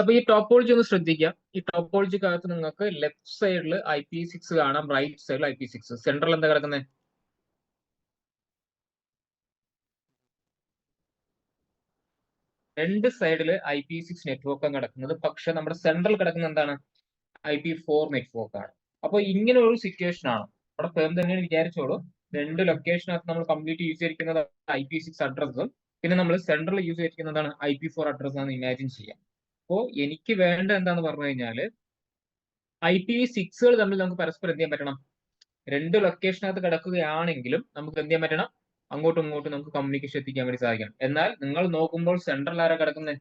അപ്പൊ ഈ ടോപ്പോളജി ഒന്ന് ശ്രദ്ധിക്കുക. ഈ ടോപ്പോളജിക്കകത്ത് നിങ്ങൾക്ക് ലെഫ്റ്റ് സൈഡിൽ IP6 കാണാം, റൈറ്റ് സൈഡിൽ IP6. സെൻട്രൽ എന്താ കിടക്കുന്നത്? രണ്ട് സൈഡിൽ IP6 നെറ്റ്വർക്കാണ് കിടക്കുന്നത്. പക്ഷെ നമ്മുടെ സെൻട്രൽ കിടക്കുന്ന എന്താണ്? IP4 നെറ്റ്വർക്ക് ആണ്. അപ്പൊ ഇങ്ങനെ ഒരു സിറ്റുവേഷൻ ആണ് അവിടെ ഫേം തന്നെ വിചാരിച്ചോളൂ. രണ്ട് ലൊക്കേഷനകത്ത് നമ്മൾ കംപ്ലീറ്റ് യൂസ് ചെയ്തിരിക്കുന്നത് IP6 അഡ്രസ്സും പിന്നെ നമ്മൾ സെൻട്രൽ യൂസ് ചെയ്തിരിക്കുന്നതാണ് IP4 അഡ്രസ് ആണ് ഇമാജിൻ ചെയ്യാം. അപ്പോ എനിക്ക് വേണ്ട എന്താന്ന് പറഞ്ഞു കഴിഞ്ഞാല് IP6കൾ തമ്മിൽ നമുക്ക് പരസ്പരം എന്ത് ചെയ്യാൻ പറ്റണം? രണ്ട് ലൊക്കേഷനകത്ത് കിടക്കുകയാണെങ്കിലും നമുക്ക് എന്ത് ചെയ്യാൻ പറ്റണം? അങ്ങോട്ടും ഇങ്ങോട്ടും നമുക്ക് കമ്മ്യൂണിക്കേഷൻ എത്തിക്കാൻ വേണ്ടി സാധിക്കണം. എന്നാൽ നിങ്ങൾ നോക്കുമ്പോൾ സെൻട്രൽ ആരാ കിടക്കുന്നത്?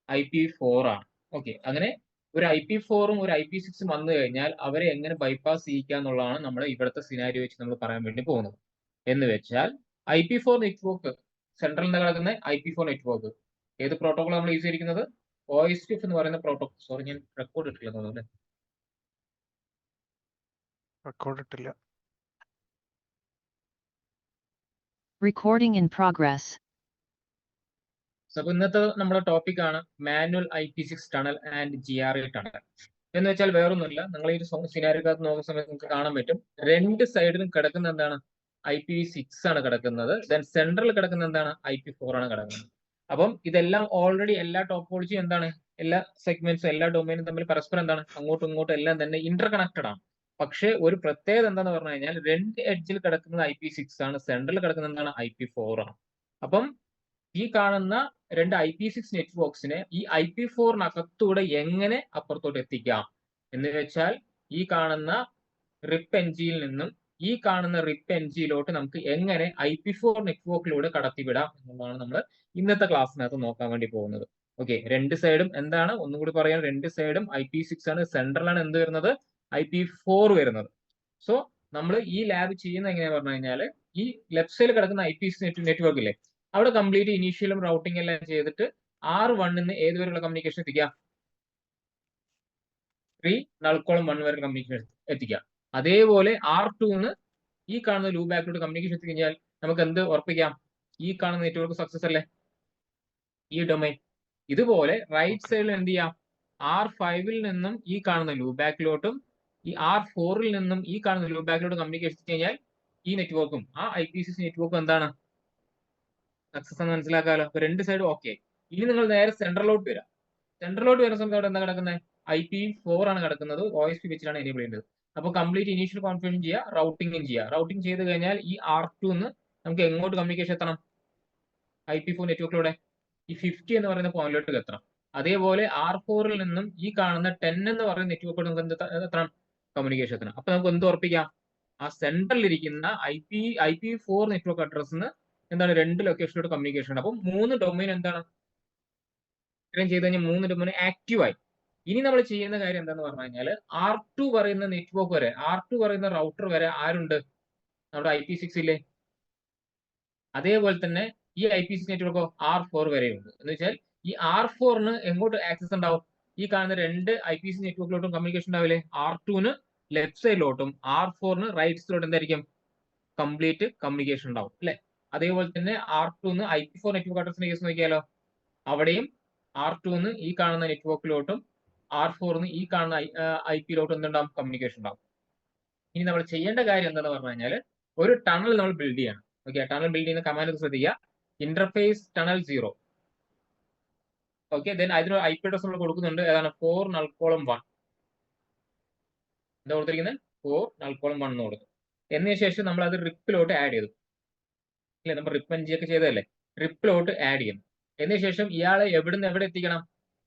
IP4 ആണ്. ഓക്കെ, അങ്ങനെ ഒരു IP4ഉം ഒരു IP6ഉം വന്നു കഴിഞ്ഞാൽ അവരെ എങ്ങനെ ബൈപ്പാസ് ചെയ്യിക്കുക എന്നുള്ളതാണ് നമ്മൾ ഇവിടുത്തെ സിനാരിയോ വെച്ച് നമ്മൾ പറയാൻ വേണ്ടി പോകുന്നത്. എന്ന് വെച്ചാൽ IP4 നെറ്റ്വർക്ക് സെൻട്രൽ എന്താ കിടക്കുന്നത്? IP4 network. ഏത് പ്രോട്ടോകോൾ നമ്മൾ യൂസ് ചെയ്തിരിക്കുന്നത്? OSPF എന്ന് പറയുന്ന പ്രോട്ടോകോൾ. സോറി, ഞാൻ റെക്കോർഡ് ഇട്ടില്ല തോന്നുന്നു. റെക്കോർഡ് ഇട്ടില്ല. Recording in progress. അപ്പൊ ഇന്നത്തെ നമ്മുടെ ടോപ്പിക് ആണ് manual IP6 tunnel and GRE tunnel. എന്ന് വെച്ചാൽ വേറൊന്നുമില്ല, നിങ്ങൾ ഈ സിനാരിക്കകത്ത് നോക്കുന്ന സമയത്ത് നിങ്ങൾക്ക് കാണാൻ പറ്റും രണ്ട് സൈഡിലും കിടക്കുന്ന എന്താണ്? IP6 ആണ് കിടക്കുന്നത്. ദെൻ സെൻട്രൽ കിടക്കുന്ന എന്താണ്? IP4 ആണ് കിടക്കുന്നത്. അപ്പം ഇതെല്ലാം ഓൾറെഡി എല്ലാ ടോപ്പോളജിയും എന്താണ്? എല്ലാ സെഗ്മെന്റ്സും എല്ലാ ഡൊമൈനും തമ്മിൽ പരസ്പരം എന്താണ്? അങ്ങോട്ടും ഇങ്ങോട്ടും എല്ലാം തന്നെ ഇന്റർ കണക്റ്റഡ് ആണ്. പക്ഷെ ഒരു പ്രത്യേകത എന്താന്ന് പറഞ്ഞു കഴിഞ്ഞാൽ രണ്ട് എഡ്ജിൽ കിടക്കുന്നത് IP6 ആണ്, സെൻട്രൽ കിടക്കുന്നത് എന്താണ്? IP4 ആണ്. അപ്പം ഈ കാണുന്ന രണ്ട് IP6 നെറ്റ്വർക്സിനെ ഈ IP4നകത്തൂടെ എങ്ങനെ അപ്പുറത്തോട്ട് എത്തിക്കാം എന്ന് വെച്ചാൽ ഈ കാണുന്ന റിപ്പ് എൻജിയിൽ നിന്നും ഈ കാണുന്ന റിപ്പ് എൻജിയിലോട്ട് നമുക്ക് എങ്ങനെ IP4 നെറ്റ്വർക്കിലൂടെ കടത്തിവിടാം എന്നുള്ളതാണ് നമ്മൾ ഇന്നത്തെ ക്ലാസ്സിനകത്ത് നോക്കാൻ വേണ്ടി പോകുന്നത്. ഓക്കെ, രണ്ട് സൈഡും എന്താണ്? ഒന്നും കൂടി പറയാം, രണ്ട് സൈഡും IP6 ആണ്, സെൻട്രലാണ് എന്ത് വരുന്നത്? IP4 വരുന്നത്. സോ നമ്മൾ ഈ ലാബ് ചെയ്യുന്ന എങ്ങനെയാ പറഞ്ഞു കഴിഞ്ഞാൽ ഈ ലെഫ്റ്റ് സൈഡിൽ കിടക്കുന്ന IP6 നെറ്റ്വർക്ക് ഇല്ലേ, അവിടെ കംപ്ലീറ്റ് ഇനീഷ്യലും റൗട്ടിംഗ് എല്ലാം ചെയ്തിട്ട് R1 ഏതുവരെയുള്ള കമ്മ്യൂണിക്കേഷൻ എത്തിക്കുക? 3 നൾക്കോളം 1 വരെ കമ്മ്യൂണിക്കേഷൻ എത്തിക്കുക. അതേപോലെ R2 ഈ കാണുന്ന ലൂപ്പ് ബാക്കിലോട്ട് കമ്മ്യൂണിക്കേഷൻ എത്തി കഴിഞ്ഞാൽ നമുക്ക് എന്ത് ഉറപ്പിക്കാം? ഈ കാണുന്ന നെറ്റ്വർക്ക് സക്സസ് അല്ലേ, ഈ ഡൊമൈൻ. ഇതുപോലെ റൈറ്റ് സൈഡിൽ എന്ത് ചെയ്യാം? R5 നിന്നും ഈ കാണുന്ന ലൂപ്പ് ബാക്കിലോട്ടും ഈ R4 നിന്നും ഈ കാണുന്ന ലൂപ്പ് ബാക്കിലോട്ട് കമ്മ്യൂണിക്കേഷൻ എത്തി കഴിഞ്ഞാൽ ഈ നെറ്റ്വർക്കും ആ IP6 നെറ്റ്വർക്കും എന്താണ്? സക്സസ് എന്ന് മനസ്സിലാക്കാമല്ലോ. അപ്പൊ രണ്ട് സൈഡും ഓക്കെ. ഇനി നിങ്ങൾ നേരെ സെൻട്രലോട്ട് വരാം. സെൻട്രലോട്ട് വരുന്ന സമയത്ത് അവിടെ എന്താ കിടക്കുന്നത്? IP4 ആണ് കിടക്കുന്നത്. OSP വെച്ചിട്ടാണ് എനേബിൾ ചെയ്യുന്നത്. അപ്പൊ കംപ്ലീറ്റ് ഇനീഷ്യൽ കോൺഫിഗറേഷൻ ചെയ്യുക, റൗട്ടിംഗും ചെയ്യുക. റൗട്ടിംഗ് ചെയ്ത് കഴിഞ്ഞാൽ ഈ R2 നമുക്ക് എങ്ങോട്ട് കമ്മ്യൂണിക്കേഷൻ എത്തണം? IP4 നെറ്റ്വർക്കിലൂടെ ഈ 50 എന്ന് പറയുന്ന പോയിന്റിലോട്ട് എത്തണം. അതേപോലെ R4 നിന്നും ഈ കാണുന്ന 10 എന്ന് പറയുന്ന നെറ്റ്വർക്കോട് നമുക്ക് എന്ത് എത്തണം? കമ്മ്യൂണിക്കേഷൻ എത്തണം. അപ്പൊ നമുക്ക് എന്ത് ഉറപ്പിക്കാം? ആ സെൻട്രലിൽ ഇരിക്കുന്ന IP4 നെറ്റ്വർക്ക് അഡ്രസ്സിന് എന്താണ്? രണ്ട് ലൊക്കേഷനിലോട്ട് കമ്മ്യൂണിക്കേഷൻ ഉണ്ട്. അപ്പം 3 ഡൊമൈൻ എന്താണ്? ഇത്രയും ചെയ്ത് കഴിഞ്ഞാൽ 3 ഡൊമൈൻ ആക്റ്റീവായി. ഇനി നമ്മൾ ചെയ്യുന്ന കാര്യം എന്താന്ന് പറഞ്ഞു കഴിഞ്ഞാൽ R2 പറയുന്ന നെറ്റ്വർക്ക് വരെ, R2 പറയുന്ന റൗട്ടർ വരെ ആരുണ്ട്? നമ്മുടെ IP6 ഇല്ലേ? അതേപോലെ തന്നെ ഈ IP6 നെറ്റ്വർക്കോ R4 വരെയുണ്ട്. എന്ന് വെച്ചാൽ ഈ R4 എങ്ങോട്ട് ആക്സസ് ഉണ്ടാവും? ഈ കാണുന്ന രണ്ട് IP6 നെറ്റ്വർക്കിലോട്ടും കമ്മ്യൂണിക്കേഷൻ ഉണ്ടാവില്ലേ? R2 ലെഫ്റ്റ് സൈഡിലോട്ടും R4 റൈറ്റ് സൈഡിലോട്ടും എന്തായിരിക്കും? കംപ്ലീറ്റ് കമ്മ്യൂണിക്കേഷൻ ഉണ്ടാവും അല്ലെ? അതേപോലെ തന്നെ R2 IP4 നെറ്റ്വർക്ക് അഡ്രസ്സിന്റെ കേസ് നോക്കിയാലോ, അവിടെയും R2 ഈ കാണുന്ന നെറ്റ്വർക്കിലോട്ടും R4 ഈ കാണുന്ന IP-ലോട്ടും എന്തുണ്ടാവും? കമ്മ്യൂണിക്കേഷൻ ഉണ്ടാവും. ഇനി നമ്മൾ ചെയ്യേണ്ട കാര്യം എന്താണെന്ന് പറഞ്ഞു കഴിഞ്ഞാൽ ഒരു ടണൽ നമ്മൾ ബിൽഡ് ചെയ്യണം. ഓക്കെ, ടണൽ ബിൽഡ് ചെയ്യുന്ന കമാൻഡ് ശ്രദ്ധിക്കുക. Interface tunnel 0. ഓക്കെ, ദെൻ അതിന് IP അഡ്രസ് നമ്മൾ കൊടുക്കുന്നുണ്ട്. ഏതാണ്? 4 നൾക്കോളം 1. എന്താ കൊടുത്തിരിക്കുന്നത്? 4 നൾക്കോളം 1 എന്ന് കൊടുക്കും. എന്നതിന് ശേഷം നമ്മൾ അത് റിപ്പിലോട്ട് ആഡ് ചെയ്തു അല്ലെ? നമ്മൾ റിപ്പ് എൻജി ഒക്കെ ചെയ്തതല്ലേ? റിപ്പിലോട്ട് ആഡ് ചെയ്യുന്നു. എന്നതിന് ശേഷം ഇയാളെ എവിടുന്ന് എവിടെ എത്തിക്കണം?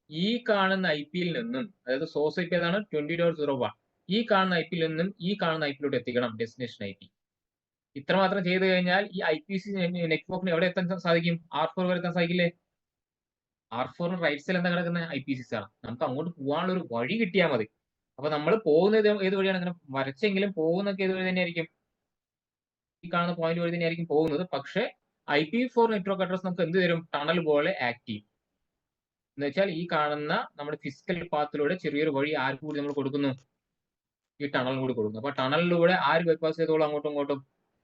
ഈ കാണുന്ന IP-യിൽ നിന്നും, അതായത് സോഴ്സ് IP ഏതാണ്? 20.01. ഈ കാണുന്ന IP-യിൽ നിന്നും ഈ കാണുന്ന IP-ലോട്ട് എത്തിക്കണം, ഡെസ്റ്റിനേഷൻ IP. ഇത്രമാത്രം ചെയ്തു കഴിഞ്ഞാൽ ഈ IP6 നെറ്റ്വർക്കിന് എവിടെ എത്താൻ സാധിക്കും? R4 വരെ എത്താൻ സാധിക്കില്ലേ? R4 റൈറ്റ് സൈഡിൽ എന്താ കിടക്കുന്നത്? IP6 ആണ്. നമുക്ക് അങ്ങോട്ട് പോകാനുള്ള ഒരു വഴി കിട്ടിയാൽ മതി. അപ്പൊ നമ്മൾ പോകുന്നത് ഏത് വഴിയാണ്? ഇങ്ങനെ വരച്ചെങ്കിലും പോകുന്നൊക്കെ ഏത് വഴി തന്നെയായിരിക്കും? ഈ കാണുന്ന പോയിന്റ് വഴി തന്നെയായിരിക്കും പോകുന്നത്. പക്ഷേ IP4 നെറ്റ്വർക്ക് അഡ്രസ് നമുക്ക് എന്ത് തരും? ടണൽ പോലെ ആക്ട് ചെയ്യും. എന്ന് വെച്ചാൽ ഈ കാണുന്ന നമ്മുടെ ഫിസിക്കൽ പാത്തിലൂടെ ചെറിയൊരു വഴി ആർക്ക് കൂടി നമ്മൾ കൊടുക്കുന്നു? ഈ ടണലിന് കൂടി കൊടുക്കുന്നു. അപ്പൊ ടണലിലൂടെ ആര് ബൈപ്പാസ് ചെയ്തോളൂ? അങ്ങോട്ടും ഇങ്ങോട്ടും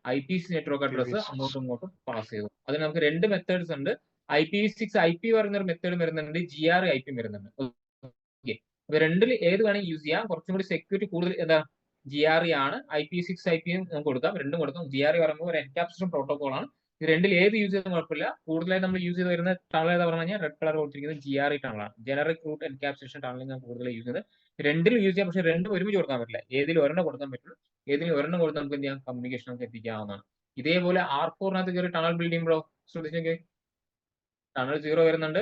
IP6 നെറ്റ്വർക്ക് അഡ്രസ് അങ്ങോട്ടും ഇങ്ങോട്ടും പാസ് ചെയ്തു. അതിന് നമുക്ക് രണ്ട് മെത്തേഡ്സ് ഉണ്ട്. IPv6 IP പറയുന്ന ഒരു മെത്തേഡ് വരുന്നുണ്ട്, GRE IP വരുന്നുണ്ട്. ഓക്കെ, അപ്പൊ രണ്ടിൽ ഏത് വേണമെങ്കിൽ യൂസ് ചെയ്യാം. കുറച്ചും കൂടി സെക്യൂരിറ്റി കൂടുതൽ എന്താ GRE ആണ്. IPv6 IP നമുക്ക് കൊടുക്കാം, രണ്ടും കൊടുക്കാം. GRE പറയുമ്പോൾ ഒരു എൻക്യാപ്സുലേഷൻ പ്രോട്ടോകോൾ ആണ്. ഇത് രണ്ടിൽ ഏത് യൂസ് ചെയ്താലും കുഴപ്പമില്ല. കൂടുതലായി നമ്മൾ യൂസ് ചെയ്ത് വരുന്ന ടണൽ ഏതാ പറഞ്ഞു കഴിഞ്ഞാൽ റെഡ് കളർ കൊടുത്തിരിക്കുന്നത് GRE ടണലാണ്. ജനറിക് റൂട്ട് എൻക്യാപ്സുലേഷൻ ടണലിൽ ഞാൻ കൂടുതൽ യൂസ് ചെയ്ത്. രണ്ടിലും യൂസ് ചെയ്യാം, പക്ഷേ രണ്ടും ഒരുമിച്ച് കൊടുക്കാൻ പറ്റില്ല. ഏതിലും ഒരെണ്ണം കൊടുക്കാൻ പറ്റുള്ളൂ. ഏതിലും ഒരെണ്ണം കൊടുത്ത് നമുക്ക് എന്ത് ചെയ്യാം, കമ്മ്യൂണിക്കേഷൻ നമുക്ക് എത്തിക്കാവുന്നതാണ്. ഇതേപോലെ R4 കയറി ടണൽ ബിൽഡ് ചെയ്യുമ്പോഴോ ശ്രദ്ധിച്ചെങ്കിൽ ടണൽ 0 വരുന്നുണ്ട്.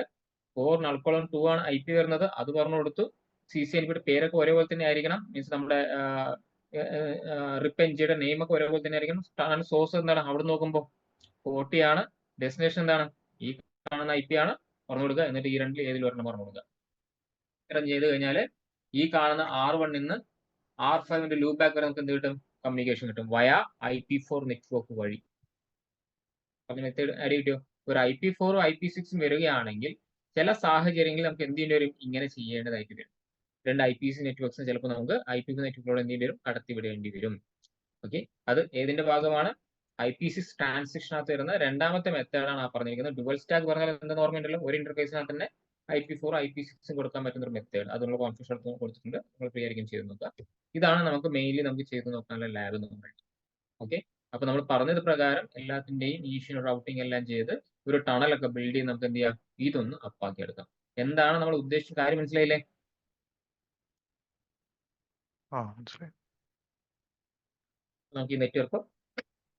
4 null 2 ആണ് IP വരുന്നത്, അത് പറഞ്ഞു കൊടുത്തു. CCNP പേരൊക്കെ ഒരേപോലെ തന്നെ ആയിരിക്കണം. മീൻസ് നമ്മുടെ റിപ്പ് എൻജിയുടെ നെയിം ഒക്കെ ഒരേപോലെ തന്നെ ആയിരിക്കണം. ടണൽ സോഴ്സ് എന്താണ് അവിടെ നോക്കുമ്പോൾ 40 ആണ്. ഡെസ്റ്റിനേഷൻ എന്താണ് ഈ കാണുന്ന IP ആണ് പറഞ്ഞു കൊടുക്കുക. എന്നിട്ട് ഈ രണ്ടിൽ ഏതിലും ഒരെണ്ണം പറഞ്ഞു കൊടുക്കുക. ഇത്രയും ചെയ്ത് കഴിഞ്ഞാൽ ഈ കാണുന്ന R1 നിന്ന് R5 ലൂപ്പ് ബാക്ക് വരെ നമുക്ക് എന്ത് കിട്ടും, കമ്മ്യൂണിക്കേഷൻ കിട്ടും വയ IP4 നെറ്റ്വർക്ക് വഴി. പറഞ്ഞ മെത്തേഡ് ആഡ് കിട്ടിയോ? ഒരു IP4 IP6 വരികയാണെങ്കിൽ ചില സാഹചര്യങ്ങളിൽ നമുക്ക് എന്ത് ചെയ്യേണ്ടി വരും, ഇങ്ങനെ ചെയ്യേണ്ടതായിട്ട് വരും. രണ്ട് IPC നെറ്റ്വർക്ക്സ് ചിലപ്പോൾ നമുക്ക് IPC നെറ്റ്വർക്കിലൂടെ എന്ത് ചെയ്യേണ്ടി വരും, കടത്തിവിടേണ്ടി വരും. ഓക്കെ, അത് ഏതിന്റെ ഭാഗമാണ്? IPC ട്രാൻസിഷനകത്ത് വരുന്ന രണ്ടാമത്തെ മെത്തേഡാണ് ആ പറഞ്ഞിരിക്കുന്നത്. ഡുവൽ സ്റ്റാക്ക് പറഞ്ഞാൽ എന്താണെന്ന് ഓർമ്മയുണ്ടല്ലോ, ഒരു ഇന്റർഫേസിനകത്ത് തന്നെ IP4 IP6 കൊടുക്കാൻ പറ്റുന്ന ഒരു മെത്തേഡ്. അതിനുള്ള കോൺഫിഗറേഷൻ എടുത്ത് കൊടുത്തിട്ടുണ്ട്, നിങ്ങൾ ഫ്രീ ആയിരിക്കും ചെയ്ത് നോക്കുക. ഇതാണ് നമുക്ക് മെയിൻലി നമുക്ക് ചെയ്ത് നോക്കാനുള്ള ലാബ് നമ്മൾ. ഓക്കെ, അപ്പൊ നമ്മൾ പറഞ്ഞത് പ്രകാരം എല്ലാത്തിന്റെയും ഇനീഷ്യൽ റൗട്ടിംഗ് എല്ലാം ചെയ്ത് ഒരു ടണലൊക്കെ ബിൽഡ് ചെയ്ത് നമുക്ക് എന്ത് ചെയ്യാം, ഇതൊന്ന് അപ്പാക്കി എടുക്കാം. എന്താണ് നമ്മൾ ഉദ്ദേശിച്ച കാര്യം മനസ്സിലായില്ലേ? മനസ്സിലായി. നമുക്ക് ഈ നെറ്റ്വർക്ക്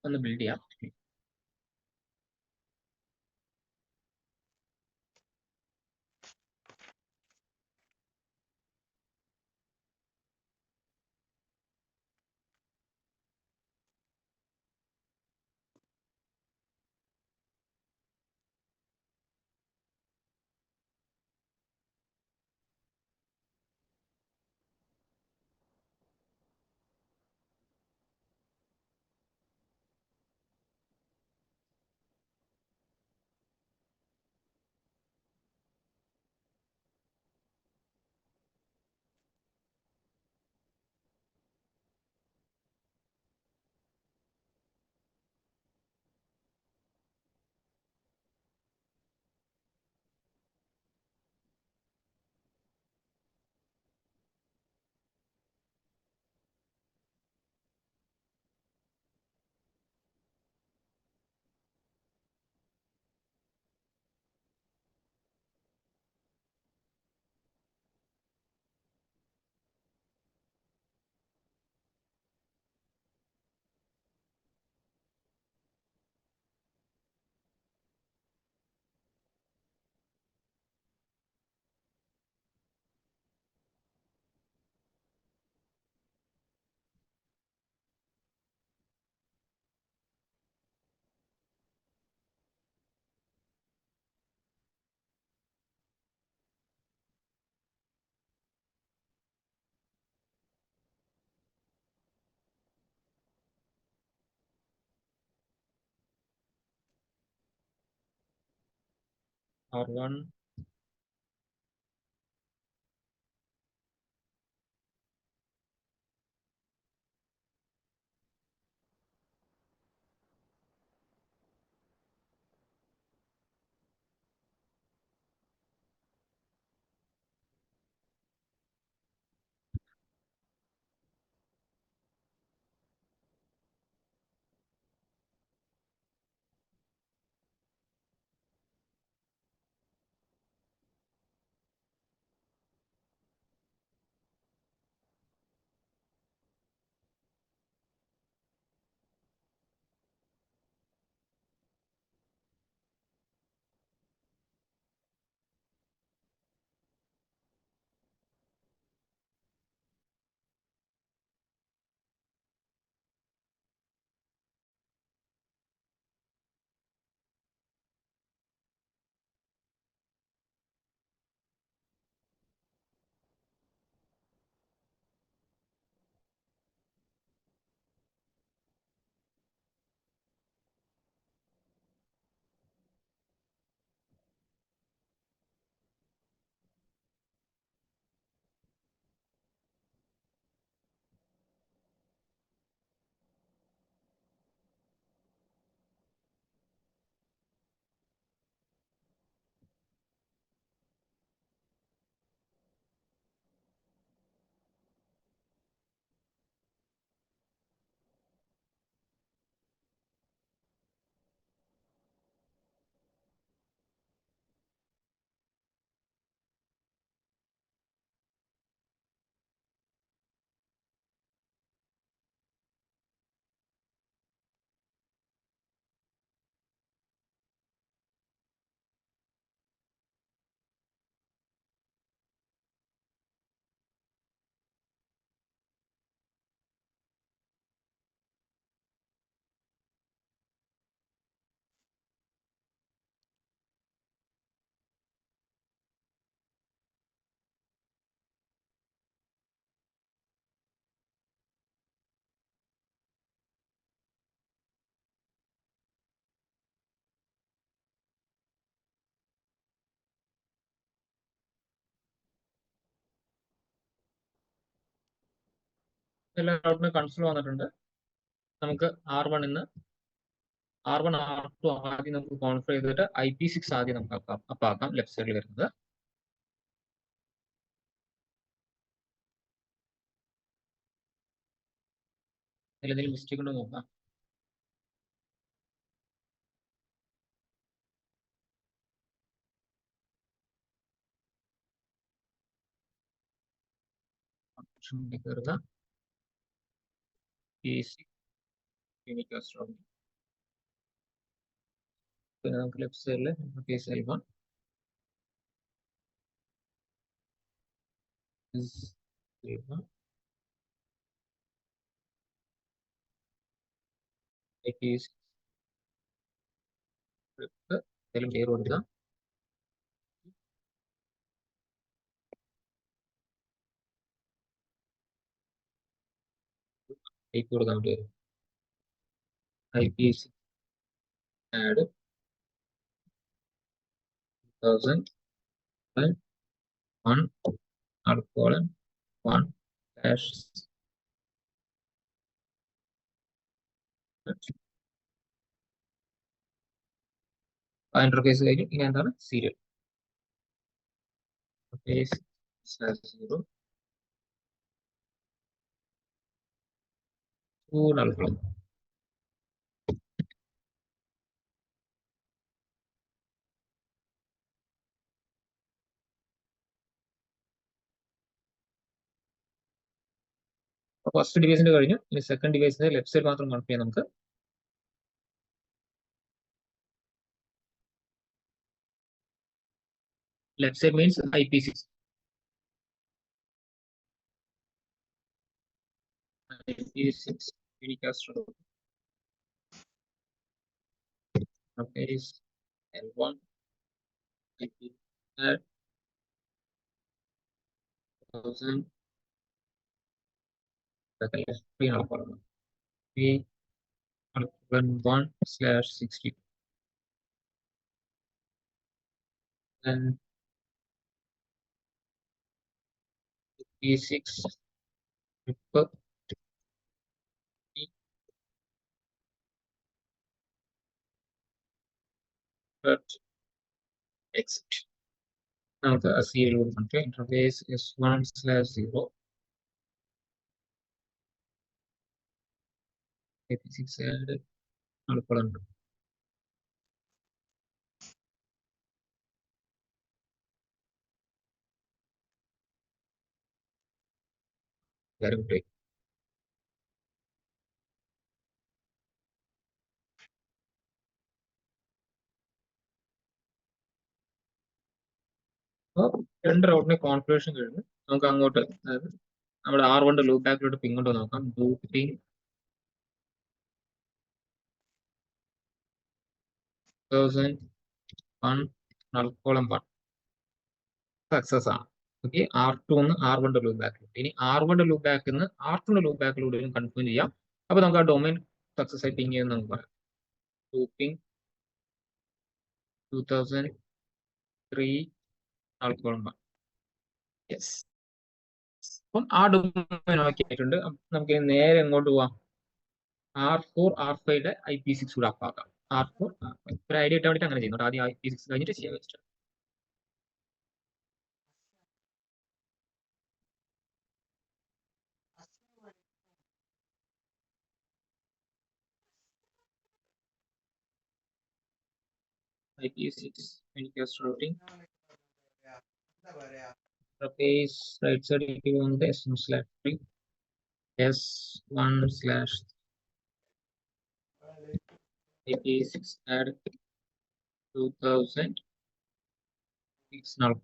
ഒന്ന് ബിൽഡ് ചെയ്യാം. R1 എല്ലാ റൗട്ടിന് കൺസോൾ വന്നിട്ടുണ്ട്. നമുക്ക് R1 R1 R2 ആദ്യം നമുക്ക് കോൺഫിഗർ ചെയ്തിട്ട് IP6 ആദ്യം നമുക്ക് അപ്പാക്കാം ലെഫ്റ്റ് സൈഡിൽ വരുന്നത്. എന്തെങ്കിലും മിസ്റ്റേക്ക് ഉണ്ടോ നോക്കാം. കയറുക. പിന്നെ നമുക്ക് ലെഫ്റ്റ് സൈഡിൽ കേസ് L1 എന്തെങ്കിലും പേര് കൊടുക്കുക. ടൈപ്പ് കൊടുക്കാൻ വേണ്ടി വരും. IP6 add 1001 1 dash ഇന്റർഫേസ് കഴിഞ്ഞു. ഇനി എന്താണ് സീരിയൽ ഇന്റർഫേസ് 0 2 ഫസ്റ്റ് ഡിവൈസിന്റെ കഴിഞ്ഞു. ഇനി സെക്കൻഡ് ഡിവൈസിന്റെ ലെഫ്റ്റ് സൈഡ് മാത്രം കണക്ട് ചെയ്യാം നമുക്ക്. Left side means IP6. IP6 unicast is L1 IP add 1000 1/60 and P6 exit. നമുക്ക് സീരിയൽ കൊടുത്തിട്ട് ഇന്റർഫേസ് S1/0 IP6 add നടക്കുന്നുണ്ട്. അപ്പോൾ രണ്ട് റൗട്ടിന്റെ കോൺഫിഗറേഷൻ കഴിഞ്ഞു. നമുക്ക് അങ്ങോട്ട് അതായത് നമ്മുടെ R1 ലൂപ്പ് ബാക്കിലോട്ട് പിങ് കൊണ്ട് നോക്കാം. ലൂപ്പിംഗ് 1001 സക്സസ് ആണ്. ഓക്കെ, R2 R1 ലൂപ്പ് ബാക്കിലോട്ട്. ഇനി R1 ലൂപ്പ് ബാക്കിൽ നിന്ന് R2 ലൂപ്പ് ബാക്കിലൂടെ കൺഫേം ചെയ്യാം. അപ്പൊ നമുക്ക് ആ ഡൊമൈൻ സക്സസ് ആയി പിങ് ചെയ്യുന്ന നമുക്ക് പറയാം. Looping 2003 yes. അപ്പം ആ ഡൊമൈൻ ഓക്കെ ആയിട്ടുണ്ട്. നമുക്ക് നേരെ എങ്ങോട്ട് പോവാം? R4 R5 IP6 കൂടെ അപ്പാക്കാം. R4 R5 ഒരു ഐഡിയ ഇട്ടാൻ വേണ്ടിയിട്ട് അങ്ങനെ ചെയ്യുന്നുണ്ട്. ആദ്യം IP6 കഴിഞ്ഞിട്ട് ചെയ്യാൻ വെച്ചിട്ട്. IP6 unicast routing interface right side പോകുന്നത് S1/3 S1/ IP6 add 2000 null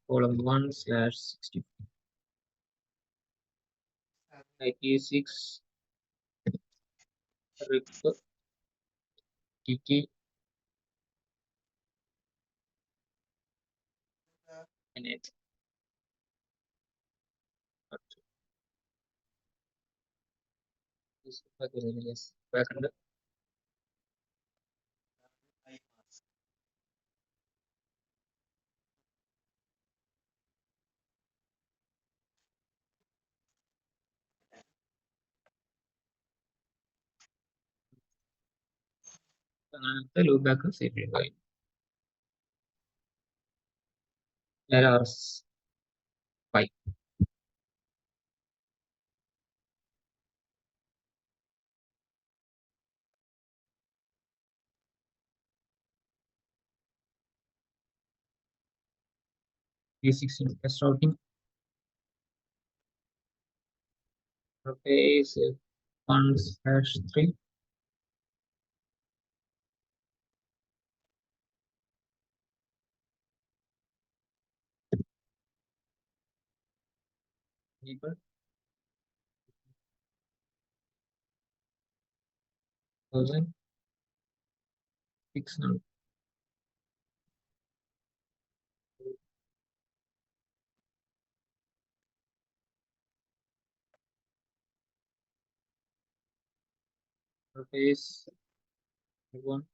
column 1/60 IP6 rip TT and it yes backend അങ്ങനത്തെ ലൂപ്പ് ബാക്ക് സേഫ് ആയി. നേരെ RS 5. E16 test routing. Interface 1/3. Enable 1600. Interface 1.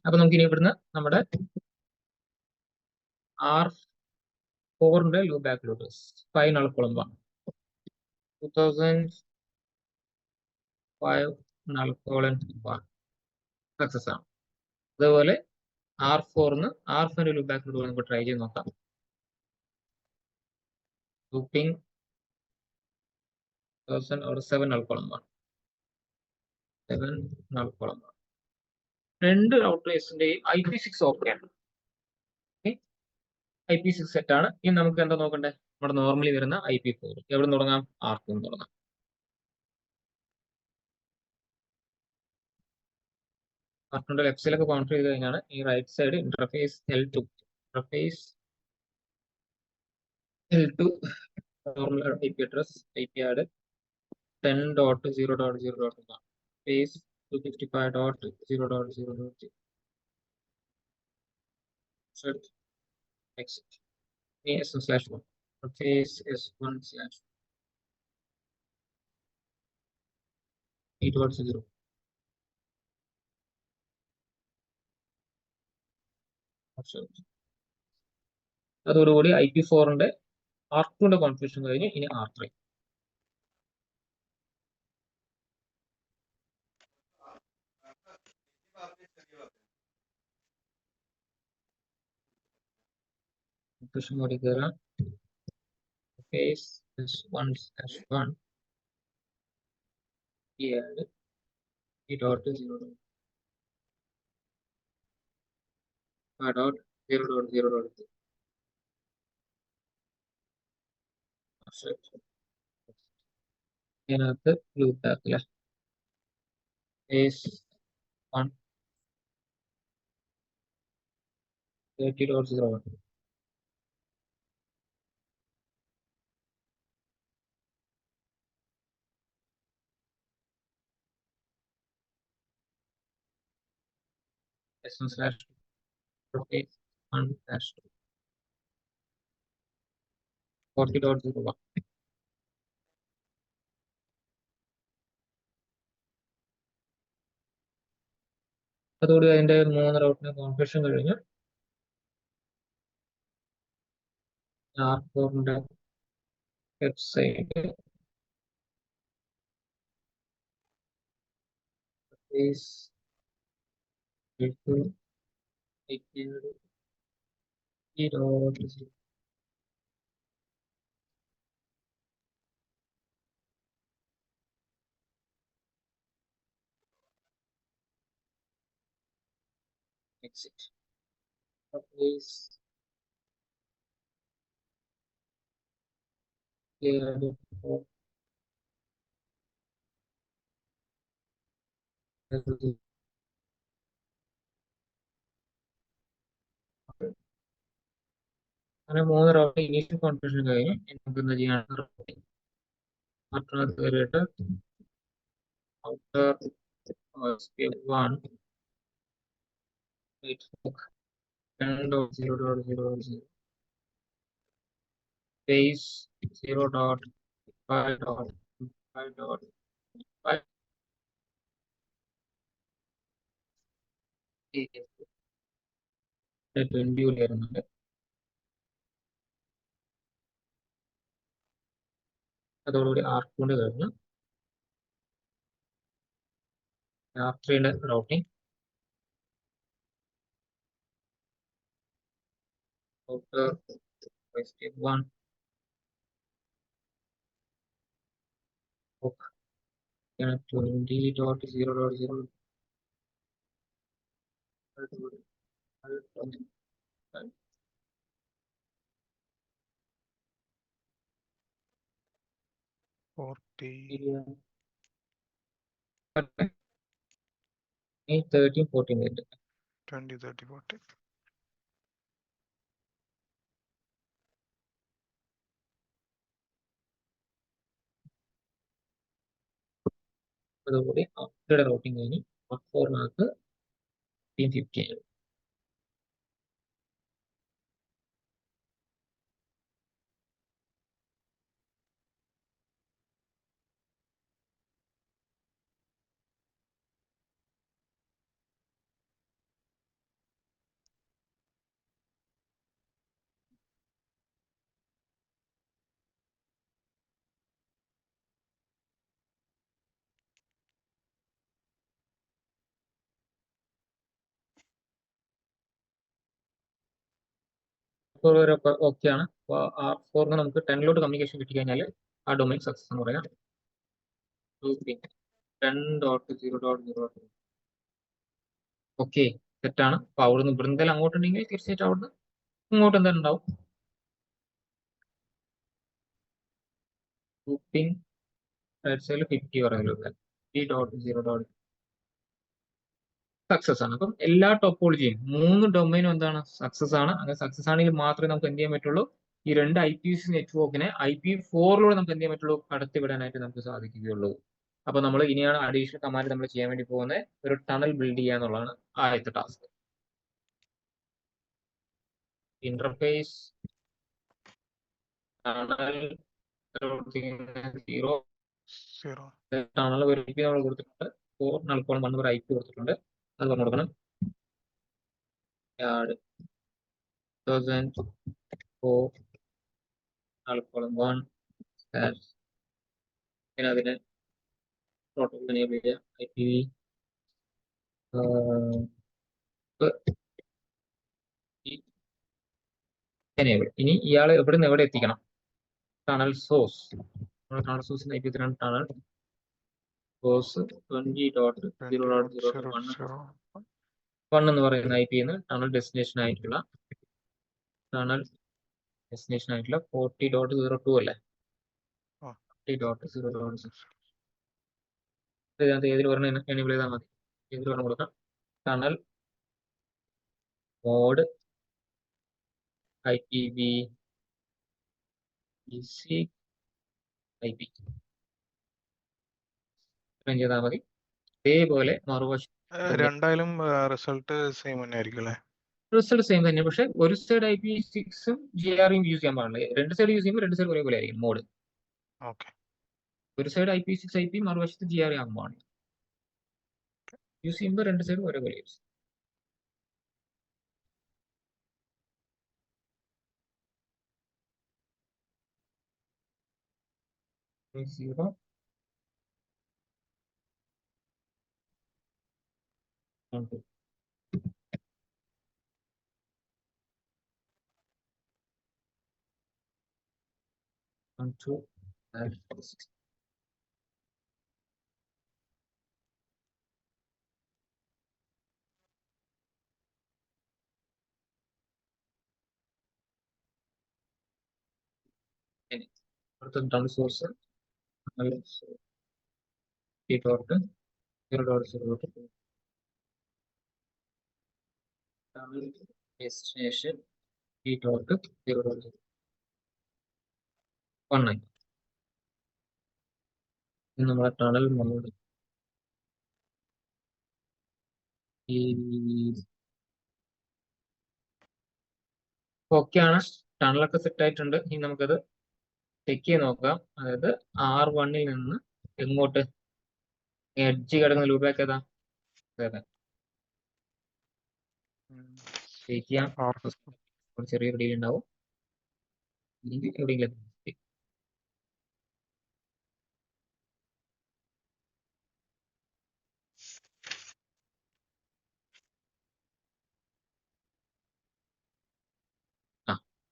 അപ്പൊ നമുക്ക് ഇനി ഇവിടുന്ന് നമ്മുടെ R4ന്റെ ലൂപ്പ് ബാക്കിലോട്ട് 5 null column 2005 null column 1 success ആണ്. അതുപോലെ R4ന്ന് R5ന്റെ ലൂപ്പ് ബാക്കിലോട്ട് നമുക്ക് ട്രൈ ചെയ്ത് നോക്കാം. Looping 7 null column 1. 7 null column 1. രണ്ട് റൗട്ടേഴ്സിന്റെയും IP6 ഓക്കെ ആണ്. IP6 സെറ്റ് ആണ്. ഇനി നമുക്ക് എന്താ നോക്കണ്ടേ? നമ്മുടെ നോർമലി വരുന്ന IP4. എവിടെ തുടങ്ങാം? R2 തുടങ്ങാം. R2ന്റെ ലെഫ്റ്റ് സൈഡിലൊക്കെ കോൺഫിഗർ ചെയ്ത് കഴിഞ്ഞാൽ ഈ right side interface L2 normal IP address IP add 10.0.0.1 space 255.0.0.0 set exit S1/1 interface S1/8.0 അതോടുകൂടി IP4ന്റെ R2ന്റെ കോൺഫിഗറേഷൻ കഴിഞ്ഞ് ഇനി R3. മോഡിൽ കയറാം. Interface S1/1 add 8.0.0.0 ഇതിനകത്ത് ലൂപ്പ് ബാക്കില്ല S1 30.0 S1/2 interface 1/2 40.01 അതോടെ അതിന്റെ 3 റൗട്ടിന്റെ കോൺഫിഗറേഷൻ കഴിഞ്ഞു. R4ന്റെ വെബ്സൈറ്റ് exit place അങ്ങനെ 3 റൗണ്ട് ഇനീഷ്യൽ കോൺഫിഗറേഷൻ കഴിഞ്ഞു. നമുക്ക് എന്താ ചെയ്യാൻ? മറ്റൊന്ന് കയറിയിട്ട് outer OSPF1 wait, book 10.0.0.0 space 0.5.5.5 20 കൂടി വരുന്നുണ്ട്. അതോടുകൂടി R2 ന്റെ കഴിഞ്ഞു. R3 ന്റെ റൗട്ടിംഗ് router step 1 book 20.0.0 40, 13, 14 വരുന്നുണ്ട്. 20, 30, 40. അതോടുകൂടി R3 റൗട്ടിംഗ് കഴിഞ്ഞ് R4 1550 ആയി. ഓക്കെ ആണ്. അപ്പോൾ R4 നമുക്ക് 10 കമ്മ്യൂണിക്കേഷൻ കിട്ടിക്കഴിഞ്ഞാൽ ആ ഡൊമൈൻ സക്സസ് എന്ന് പറയാം. 10.0.0 ഓക്കെ സെറ്റാണ്. അപ്പൊ അവിടുന്ന് ഇവിടെ എന്തെങ്കിലും അങ്ങോട്ടുണ്ടെങ്കിൽ തീർച്ചയായിട്ടും അവിടുന്ന് ഇങ്ങോട്ട് എന്തായാലും ഉണ്ടാവും. ഗ്രൂപ്പിംഗ് 50 പറയുന്നത് 3.0. സക്സസ് ആണ്. അപ്പം എല്ലാ ടോപ്പോളജിയും 3 ഡൊമൈനും എന്താണ് സക്സസ് ആണ്. അങ്ങനെ സക്സസ് ആണെങ്കിൽ മാത്രമേ നമുക്ക് എന്ത് ചെയ്യാൻ പറ്റുള്ളൂ, ഈ 2 IPv6 നെറ്റ്വർക്കിനെ IP4 നമുക്ക് എന്ത് ചെയ്യാൻ പറ്റുള്ളൂ, കടത്തിവിടാനായിട്ട് നമുക്ക് സാധിക്കുകയുള്ളൂ. അപ്പൊ നമ്മൾ ഇനിയാണ് അഡീഷണൽ കമാൻഡ് നമ്മൾ ചെയ്യാൻ വേണ്ടി പോകുന്നത്, ഒരു ടണൽ ബിൽഡ് ചെയ്യുക എന്നുള്ളതാണ് ആദ്യത്തെ ടാസ്ക്. ഇന്റർഫേസ് ടണൽ 0 ടണൽ ഒരു IP നമ്മൾ കൊടുത്തിട്ടുണ്ട്. 4 നൽകോളം 1 ഒരു IP കൊടുത്തിട്ടുണ്ട്. അത് പറഞ്ഞു കൊടുക്കണം. 2004 നൽകോളം 1 പിന്നെ അതിന് പ്രോട്ടോകോൾ എനേബിൾ ചെയ്യുക. IPv enable. ഇനി ഇയാൾ എവിടെ നിന്ന് എവിടെ എത്തിക്കണം, ടണൽ സോഴ്സ്. ടണൽ സോഴ്സിന് IP എത്രയാണ്, ടണൽ സോഴ്സ് 20.0.0.1 എന്ന് പറയുന്ന IP ന്ന് ടണൽ ഡെസ്റ്റിനേഷൻ ആയിട്ടുള്ള 40.02 അല്ലേ, 40.0.0 ഇതിനകത്ത് ഏതിൽ പറഞ്ഞ എനേബിൾ ചെയ്താൽ മതി. ഏതിൽ പറഞ്ഞു കൊടുക്കാം, ടണൽ മോഡ് IPv6 IP ചെയ്താൽ മതി. അതേപോലെ മറുവശം രണ്ടായാലും റിസൾട്ട് സെയിം തന്നെ ആയിരിക്കും അല്ലേ? റിസൾട്ട് സെയിം തന്നെ, പക്ഷെ ഒരു സൈഡ് IPv6 GRയും യൂസ് ചെയ്യാൻ പാടില്ല. 2 സൈഡ് യൂസ് ചെയ്യുമ്പോൾ 2 സൈഡ് ഒരേപോലെ ആയിരിക്കും മോഡ്. ഓക്കെ. ഒരു സൈഡ് IPv6 IP മറുവശത്ത് GRE ആകാൻ പാടില്ല. യൂസ് ചെയ്യുമ്പോൾ 2 സൈഡ് ഒരേപോലെ യൂസ്. Zero 1 2 1 2 and 6. അടുത്ത ടണൽ സോഴ്സ് 0.0.0 ടണൽ ഡെസ്റ്റിനേഷൻ 3.0.0.1 ആയി. നമ്മുടെ ടണൽ മോഡ് ഓക്കെയാണ്, ടണലൊക്കെ സെറ്റ് ആയിട്ടുണ്ട്. ഇനി നമുക്കത് ചെക്ക് ചെയ്ത് നോക്കാം. അതായത് R1 നിന്ന് എങ്ങോട്ട് എഡ്ജ് കിടക്കുന്ന ലൂബാക്ക് ഏതാ? അതെ, ചെക്ക് ചെയ്യാം. ഒരു ചെറിയൊരു ഡീൽ ഉണ്ടാവും, ഇല്ലെങ്കിൽ എവിടെയെങ്കിലും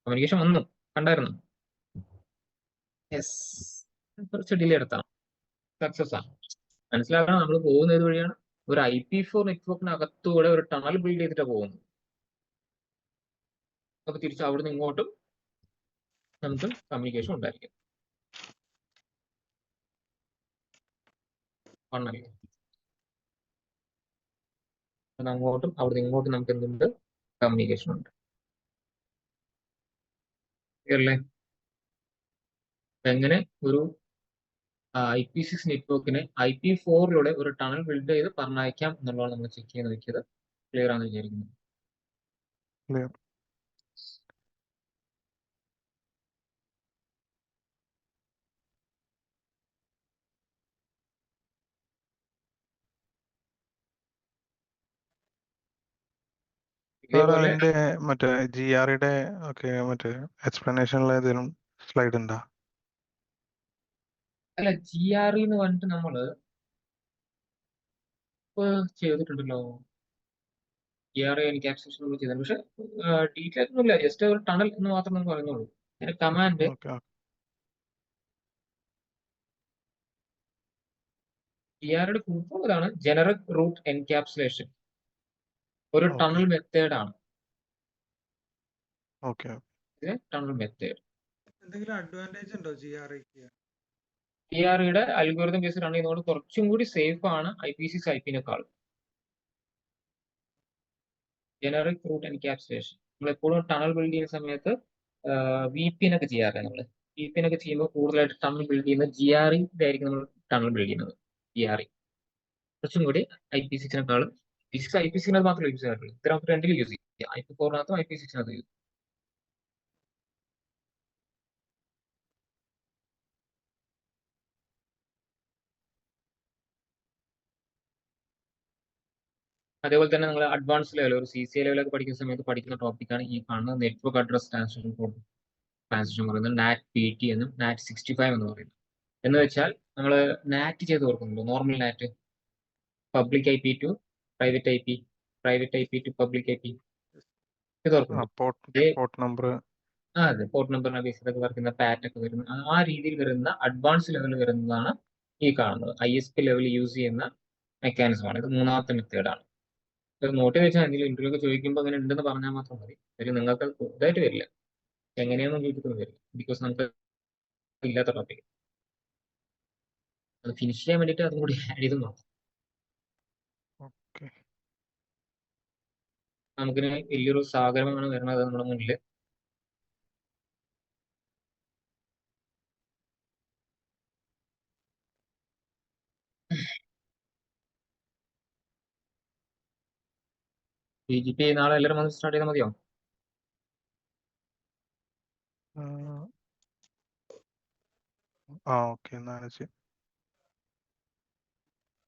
കമ്മ്യൂണിക്കേഷൻ വന്നു, കണ്ടായിരുന്നു. യെസ്, കുറച്ച് ഡിലേ എടുത്താണ്, സക്സസ് ആണ്. മനസ്സിലാക്കണം, നമ്മൾ പോകുന്നത് ഏത് വഴിയാണ്? ഒരു IP4 നെറ്റ്വർക്കിനകത്തൂടെ ഒരു ടണൽ ബിൽഡ് ചെയ്തിട്ടാണ് പോകുന്നത്. അപ്പൊ തിരിച്ച് അവിടുന്ന് ഇങ്ങോട്ടും നമുക്ക് കമ്മ്യൂണിക്കേഷൻ ഉണ്ടായിരിക്കും. അങ്ങോട്ടും അവിടുന്ന് ഇങ്ങോട്ടും നമുക്ക് എന്തുണ്ട്? കമ്മ്യൂണിക്കേഷൻ ഉണ്ട്. ക്ലിയർ? എങ്ങനെ ഒരു IP6 നെറ്റ്വർക്കിനെ IP4 ഒരു ടണൽ ബിൽഡ് ചെയ്ത് പറഞ്ഞയക്കാം എന്നുള്ളതാണ് നമ്മൾ ചെക്ക് ചെയ്ത് നോക്കിയത്. ക്ലിയർ ആണെന്ന് വിചാരിക്കുന്നു. ഇതേപോലെ മറ്റേ GREയുടെ ഒക്കെ മറ്റേ എക്സ്പ്ലനേഷനിൽ ഏതെങ്കിലും സ്ലൈഡ് ഉണ്ടോ? അല്ല, GRE എന്ന് പറഞ്ഞിട്ട് നമ്മള് ചെയ്തിട്ടുണ്ടല്ലോ. GRE എൻക്യാപ്സുലേഷൻ ചെയ്തത്, പക്ഷെ ഡീറ്റെയിൽ ഒന്നുമില്ല, ജസ്റ്റ് ഒരു ടണൽ എന്ന് മാത്രം നമുക്ക് പറയുന്നുള്ളൂ. അതിന്റെ കമാൻഡ് GREയുടെ ഫുൾ ഫോം ഇതാണ്, ജനറിക് റൂട്ട് എൻക്യാപ്സുലേഷൻ. ഒരു ടണൽ മെത്തേഡ് ആണ്. Tunnel method. എന്തെങ്കിലും അഡ്വാൻറ്റേജ് ഉണ്ടോ GREക്ക്? GREയുടെ അൽഗോരിതം ബേസ് റൺ ചെയ്യുന്നതുകൊണ്ട് കുറച്ചും കൂടി സേഫ് ആണ് IP6 IP-നേക്കാൾ. ജനറിക് റൂട്ട് എൻക്യാപ്സുലേഷൻ നമ്മൾ എപ്പോഴും ടണൽ ബിൽഡ് ചെയ്യുന്ന സമയത്ത് VPN ഒക്കെ ചെയ്യാറില്ല. നമ്മൾ VPN ഒക്കെ ചെയ്യുമ്പോൾ കൂടുതലായിട്ട് ടണൽ ബിൽഡ് ചെയ്യുന്നത് GRE ആയിരിക്കും. നമ്മൾ ടണൽ ബിൽഡ് ചെയ്യുന്നത് GRE കുറച്ചും കൂടി IP6-നേക്കാളും. IP6 മാത്രമേ യൂസ് ചെയ്യാറുള്ളൂ. ഇത്തരം രണ്ടിലും യൂസ് ചെയ്യാം, IP4-നകത്തും IP6-നകത്തും യൂസ്. അതേപോലെ തന്നെ നിങ്ങൾ അഡ്വാൻസ് ലെവൽ, ഒരു CCA ലെവലൊക്കെ പഠിക്കുന്ന സമയത്ത് പഠിക്കുന്ന ടോപ്പിക്കാണ് ഈ കാണുന്ന നെറ്റ്വർക്ക് അഡ്രസ് ട്രാൻസ്മിഷൻ പറയുന്നത്. NAT-PT എന്നും NAT65 എന്ന് പറയുന്നത്. എന്ന് വെച്ചാൽ നമ്മൾ NAT ചെയ്ത് ഓർക്കുന്നുണ്ടോ? Normal NAT, public IP to private IP, private IP to public IP. ഇത് ഓർക്കുന്നുണ്ടോ? അതെ, പോർട്ട് നമ്പറിനെ ബേസ് ചെയ്തൊക്കെ വർക്കുന്ന പാറ്റ് ഒക്കെ വരുന്ന ആ രീതിയിൽ വരുന്ന അഡ്വാൻസ് ലെവൽ വരുന്നതാണ് ഈ കാണുന്നത്. ISP ലെവൽ യൂസ് ചെയ്യുന്ന മെക്കാനിസമാണ്. ഇത് മൂന്നാമത്തെ മെത്തേഡാണ്. നോട്ട് വെച്ചാൽ എന്തെങ്കിലും ഇന്റർവ്യൂ ഒക്കെ ചോദിക്കുമ്പോൾ അങ്ങനെ ഉണ്ടെന്ന് പറഞ്ഞാൽ മാത്രം മതി. അതിൽ നിങ്ങൾക്ക് ഇതായിട്ട് വരില്ല, എങ്ങനെയാണെന്ന് ചോദിക്കുന്നത് വരില്ല. ബിക്കോസ് നമുക്ക് ഇല്ലാത്ത ടോപ്പിക് അത് ഫിനിഷ് ചെയ്യാൻ വേണ്ടിയിട്ട് അതും കൂടി ആഡ് ചെയ്ത് നോക്കാം. നമുക്കിന് വലിയൊരു സാഗരമാണ് വരുന്നത് നമ്മുടെ മുന്നിൽ. PGP നാളെ എല്ലാവരും വന്ന് സ്റ്റാർട്ട് ചെയ്താൽ മതിയോ?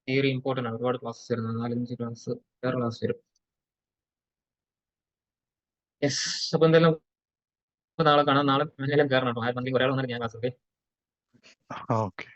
തിയറി ഇമ്പോർട്ടൻ്റ് ആണ്. ഒരുപാട് ക്ലാസ്സസ് വരുന്നത്, 4-5 ക്ലാസ് വേറെ ക്ലാസ് വരും. യെസ്, അപ്പൊ എന്തായാലും നാളെ കാണാം. നാളെ കയറണം കേട്ടോ. ഒരാൾ വന്നാൽ ഞാൻ ക്ലാസ്. ഓക്കെ.